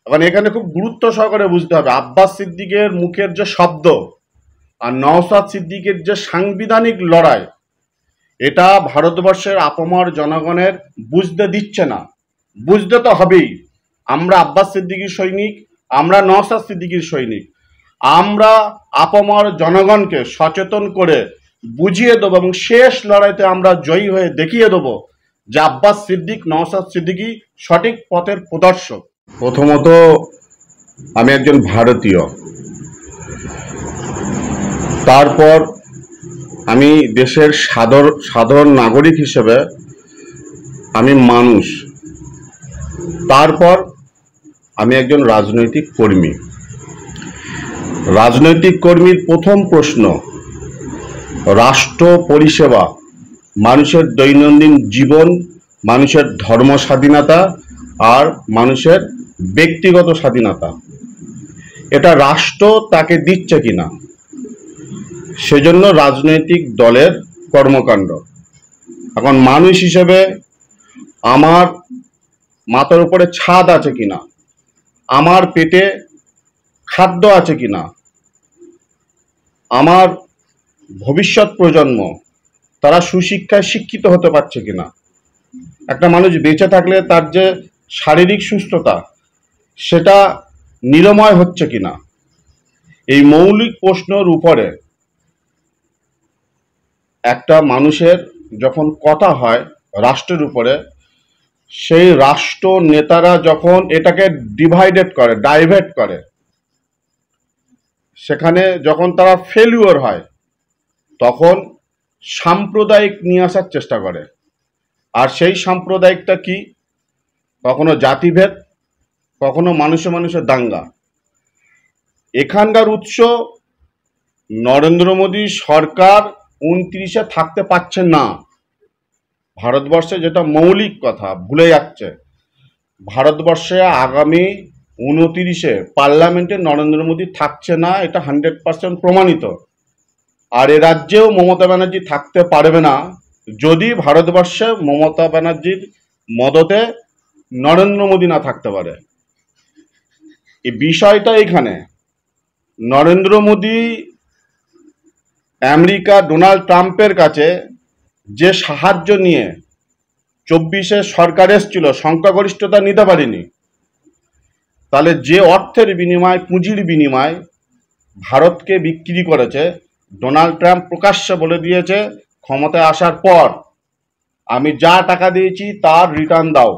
এখন এখানে খুব গুরুত্ব সহকারে বুঝতে হবে আব্বাস সিদ্দিকের মুখের যে শব্দ আর নওশাদ সিদ্দিকের যে সাংবিধানিক লড়াই, এটা ভারতবর্ষের আপামর জনগণের বুঝতে দিচ্ছে না। বুঝতে তো হবেই। আমরা আব্বাস সিদ্দিকীর সৈনিক, আমরা নওশাদ সিদ্দিকীর সৈনিক। আমরা আপামর জনগণকে সচেতন করে বুঝিয়ে দেবো এবং শেষ লড়াইতে আমরা জয়ী হয়ে দেখিয়ে দেবো যে আব্বাস সিদ্দিক, নওশাদ সিদ্দিকী সঠিক পথের প্রদর্শক। প্রথমত, আমি একজন ভারতীয়, তারপর আমি দেশের সাধারণ নাগরিক হিসেবে আমি মানুষ, তারপর আমি একজন রাজনৈতিক কর্মী। রাজনৈতিক কর্মীর প্রথম প্রশ্ন রাষ্ট্র পরিষেবা, মানুষের দৈনন্দিন জীবন, মানুষের ধর্ম স্বাধীনতা আর মানুষের ব্যক্তিগত স্বাধীনতা, এটা রাষ্ট্র তাকে দিচ্ছে কিনা, সেজন্য রাজনৈতিক দলের কর্মকাণ্ড। এখন মানুষ হিসেবে আমার মাথার উপরে ছাদ আছে কিনা, আমার পেটে খাদ্য আছে কিনা, আমার ভবিষ্যৎ প্রজন্ম তারা সুশিক্ষায় শিক্ষিত হতে পারছে কিনা, একটা মানুষ বেঁচে থাকলে তার যে শারীরিক সুস্থতা সেটা নিরাময় হচ্ছে কিনা, এই মৌলিক প্রশ্নের উপরে একটা মানুষের যখন কথা হয় রাষ্ট্রের উপরে, সেই রাষ্ট্র নেতারা যখন এটাকে ডাইভার্ট করে, সেখানে যখন তারা ফেলিওর হয় তখন সাম্প্রদায়িক নিয়ে আসার চেষ্টা করে। আর সেই সাম্প্রদায়িকটা কি? কখনো জাতিভেদ, কখনো মানুষে মানুষের দাঙ্গা। এখানকার উৎস নরেন্দ্র মোদী সরকার 29-এ থাকতে পারছে না। ভারতবর্ষে যেটা মৌলিক কথা ভুলে যাচ্ছে, ভারতবর্ষে আগামী 29-এ পার্লামেন্টে নরেন্দ্র মোদী থাকছে না, এটা 100% প্রমাণিত। আর এ রাজ্যেও মমতা ব্যানার্জি থাকতে পারবে না যদি ভারতবর্ষে মমতা ব্যানার্জির মদতে নরেন্দ্র মোদী না থাকতে পারে। এই বিষয়টা এখানে নরেন্দ্র মোদী আমেরিকা ডোনাল্ড ট্রাম্পের কাছে যে সাহায্য নিয়ে 24-এ সরকার এসেছিল, সংখ্যাগরিষ্ঠতা নিতে পারেনি, তাহলে যে অর্থের বিনিময়, পুঁজির বিনিময় ভারতকে বিক্রি করেছে, ডোনাল্ড ট্রাম্প প্রকাশ্যে বলে দিয়েছে ক্ষমতায় আসার পর আমি যা টাকা দিয়েছি তার রিটার্ন দাও,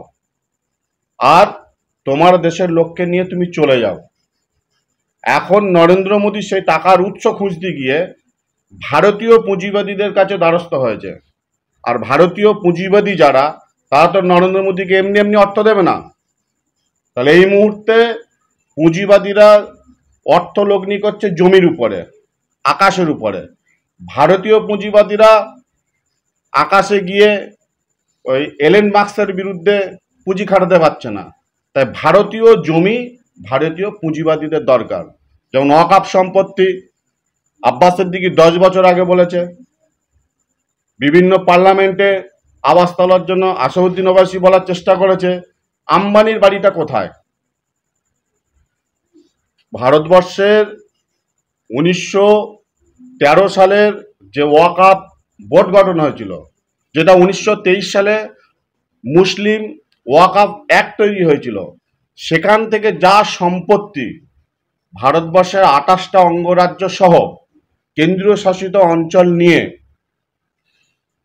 আর তোমার দেশের লোককে নিয়ে তুমি চলে যাও। এখন নরেন্দ্র মোদী সেই টাকার উৎস খুঁজতে গিয়ে ভারতীয় পুঁজিবাদীদের কাছে দ্বারস্থ হয়েছে। আর ভারতীয় পুঁজিবাদী যারা, তারা তো নরেন্দ্র মোদীকে এমনি এমনি অর্থ দেবে না। তাহলে এই মুহূর্তে পুঁজিবাদীরা অর্থ লগ্নি করছে জমির উপরে, আকাশের উপরে। ভারতীয় পুঁজিবাদীরা আকাশে গিয়ে ওই এলেন মাস্কের বিরুদ্ধে পুঁজি খাটাতে পারছে না। তাই ভারতীয় জমি ভারতীয় পুঁজিবাদীদের দরকার। যেমন ওয়াকফ সম্পত্তি আব্বাস সিদ্দিকী 10 বছর আগে বলেছে, বিভিন্ন পার্লামেন্টে আবাস তোলার জন্য আসাদুদ্দিন ওবায়সি বলার চেষ্টা করেছে। আম্বানির বাড়িটা কোথায়? ভারতবর্ষের 1913 সালের যে ওয়াকফ বোর্ড গঠন হয়েছিল, যেটা 1923 সালে মুসলিম ওয়াকফ অ্যাক্ট তৈরি হয়েছিল, সেখান থেকে যা সম্পত্তি ভারতবর্ষের 28টা অঙ্গরাজ্য সহ কেন্দ্রীয় শাসিত অঞ্চল নিয়ে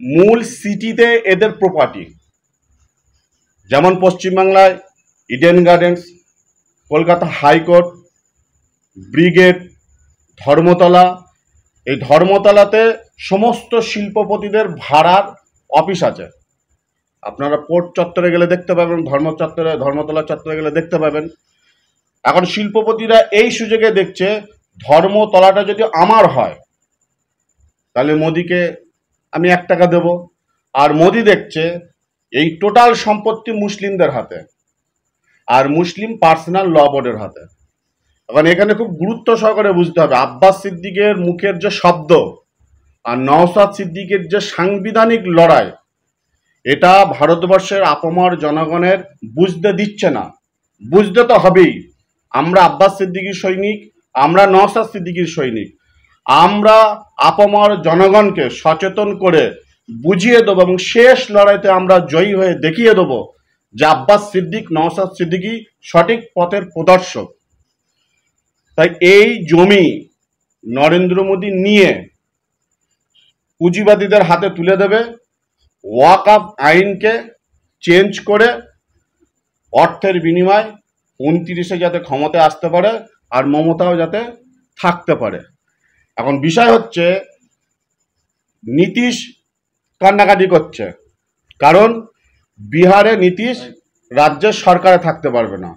মূল সিটিতে এদের প্রপার্টি, যেমন পশ্চিমবাংলায় Eden gardens, Kolkata high court, brigade, Dharmatala. এই ধর্মতলাতে সমস্ত শিল্পপতিদের ভাড়ার অফিস আছে। আপনারা পোর্ট চত্বরে গেলে দেখতে পাবেন, ধর্মতলা চত্বরে গেলে দেখতে পাবেন। এখন শিল্পপতিরা এই সুযোগে দেখছে ধর্মতলাটা যদি আমার হয় তাহলে মোদিকে আমি 1 টাকা দেব। আর মোদি দেখছে এই টোটাল সম্পত্তি মুসলিমদের হাতে আর মুসলিম পার্সোনাল ল বোর্ডের হাতে। এখন এখানে খুব গুরুত্ব সহকারে বুঝতে হবে আব্বাস সিদ্দিকের মুখের যে শব্দ আর নওশাদ সিদ্দিকের যে সাংবিধানিক লড়াই, এটা ভারতবর্ষের আপামর জনগণের বুঝতে দিচ্ছে না। বুঝতে তো হবেই। আমরা আব্বাস সিদ্দিকীর সৈনিক, আমরা নওশাদ সিদ্দিকীর সৈনিক। আমরা আপামর জনগণকে সচেতন করে বুঝিয়ে দেবো এবং শেষ লড়াইতে আমরা জয়ী হয়ে দেখিয়ে দেবো যে আব্বাস সিদ্দিক, নওশাদ সিদ্দিকী সঠিক পথের প্রদর্শক। তাই এই জমি নরেন্দ্র মোদী নিয়ে পুঁজিবাদীদের হাতে তুলে দেবে, ওয়াকফ আইনকে চেঞ্জ করে অর্থের বিনিময় 29-এ যাতে ক্ষমতায় আসতে পারে আর মমতাও যাতে থাকতে পারে। এখন বিষয় হচ্ছে নীতিশ কান্নাকাটি করছে, কারণ বিহারে নীতিশ রাজ্যের সরকারে থাকতে পারবে না।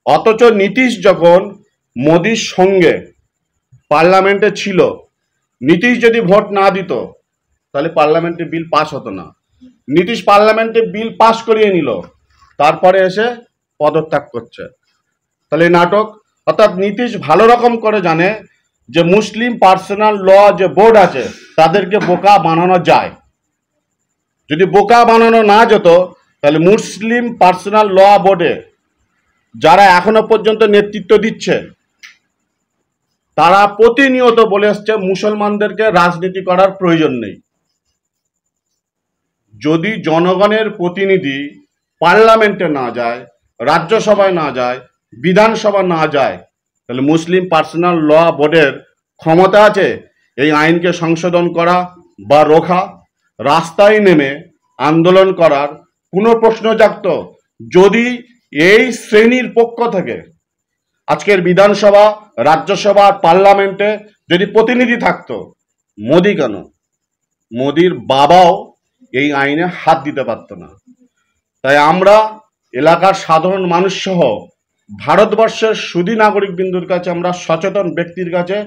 অথচ নীতিশ যখন মোদির সঙ্গে পার্লামেন্টে ছিল, নীতিশ যদি ভোট না দিত তাহলে পার্লামেন্টে বিল পাস হতো না। নীতিশ পার্লামেন্টে বিল পাস করিয়ে নিল, তারপরে এসে পদত্যাগ করছে। তাহলে নাটক, অর্থাৎ নীতিশ ভালো রকম করে জানে যে মুসলিম পার্সোনাল ল যে বোর্ড আছে তাদেরকে বোকা বানানো যায়। যদি বোকা বানানো না যেত তাহলে মুসলিম পার্সোনাল ল বোর্ডে যারা এখনো পর্যন্ত নেতৃত্ব দিচ্ছে তারা প্রতিনিয়ত বলে আসছে মুসলমানদেরকে রাজনীতি করার প্রয়োজন নেই। যদি জনগণের প্রতিনিধি পার্লামেন্টে না যায়, রাজ্যসভায় না যায়, বিধানসভা না যায়, তাহলে মুসলিম পার্সোনাল ল বোর্ডের ক্ষমতা আছে এই আইনকে সংশোধন করা বা রোখা? রাস্তায় নেমে আন্দোলন করার কোনো প্রশ্ন জাগত যদি এই শ্রেণীর পক্ষ থেকে আজকের বিধানসভা, রাজ্যসভা, পার্লামেন্টে যদি প্রতিনিধি থাকতো? মোদি কেন, মোদির বাবাও এই আইনে হাত দিতে পারত না। তাই আমরা এলাকার সাধারণ মানুষ সহ ভারতবর্ষের সুধী নাগরিক বিন্দুর কাছে, আমরা সচেতন ব্যক্তির কাছে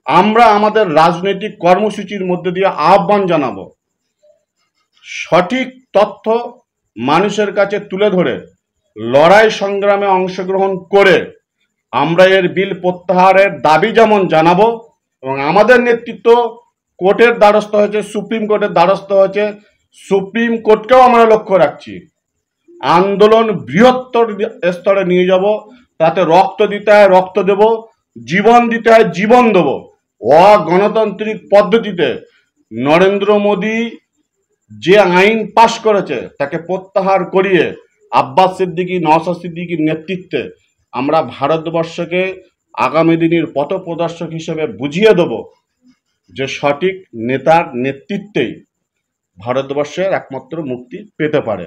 আমরা আমাদের রাজনৈতিক কর্মসূচির মধ্যে দিয়ে আহ্বান জানাবো, সঠিক তথ্য মানুষের কাছে তুলে ধরে লড়াই সংগ্রামে অংশগ্রহণ করে আমরা এর বিল প্রত্যাহারের দাবি যেমন জানাবো, এবং আমাদের নেতৃত্ব কোর্টের দ্বারস্থ হয়েছে, সুপ্রিম কোর্টের দ্বারস্থ হয়েছে, সুপ্রিম কোর্টকেও আমরা লক্ষ্য রাখছি। আন্দোলন বৃহত্তর স্তরে নিয়ে যাব, তাতে রক্ত দিতে হয় রক্ত দেব, জীবন দিতে হয় জীবন দেব। অগণতান্ত্রিক পদ্ধতিতে নরেন্দ্র মোদী যে আইন পাশ করেছে তাকে প্রত্যাহার করিয়ে আব্বাস সিদ্দিকী, নওশাদ সিদ্দিকীর নেতৃত্বে আমরা ভারতবর্ষকে আগামী দিনের পথপ্রদর্শক হিসেবে বুঝিয়ে দেব যে সঠিক নেতার নেতৃত্বেই ভারতবর্ষের একমাত্র মুক্তি পেতে পারে।